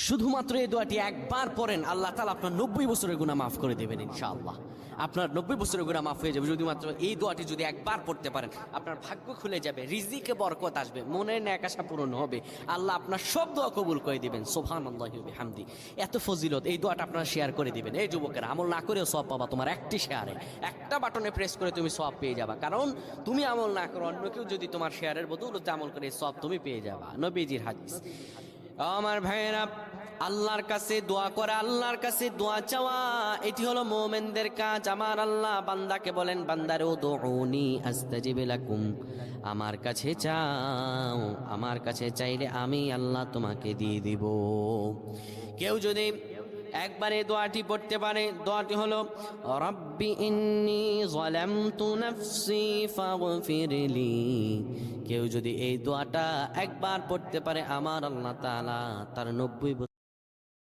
শুধুমাত্র এই দোয়াটি একবার পড়েন, আল্লাহ তাআলা আপনার 90 বছরের গুনাহ মাফ করে দেবেন ইনশাআল্লাহ। আপনার 90 বছরের গুনাহ মাফ হয়ে যাবে যদি মাত্র এই দোয়াটি যদি একবার পড়তে পারেন। আপনার ভাগ্য খুলে যাবে, রিজিকে বরকত আসবে, মনের ন্যাক আশা পূরণ হবে, আল্লাহ আপনার সব দোয়া কবুল করে দিবেন। সুবহানাল্লাহি ওয়া বিহামদি। এত ফজিলত, এই দোয়াটা আপনারা শেয়ার করে দিবেন। এই যুবকেরা, আমল না করেও সওয়াব পাবা। তোমার একটি শেয়ারে, একটা বাটনে প্রেস করে তুমি সওয়াব পেয়ে যাবা। কারণ তুমি আমল না করো, অন্য কেউ যদি তোমার শেয়ারের বদৌলতে আমল করে, সওয়াব তুমি পেয়ে যাবা। নবীজির হাদিস। আমার ভাইয়েরা, আল্লাহর কাছে দোয়া করা, আল্লাহর কাছে দোয়া চাওয়া, এটি হলো মুমিনদের কাজ। আমার আল্লাহ বান্দাকে বলেন, বান্দারে উদউনি আস্তাজিব লাকুম, আমার কাছে চাও, আমার কাছে চাইলে আমি আল্লাহ তোমাকে দিয়ে দিব। কেউ যদি একবারে দোয়াটি পড়তে পারে, দোয়াটি হলো রব্বি ইন্নী যালামতু নাফসি ফাগফিরলি। কেউ যদি এই দোয়াটা একবার পড়তে পারে, আমার আল্লাহ তাআলা তার 90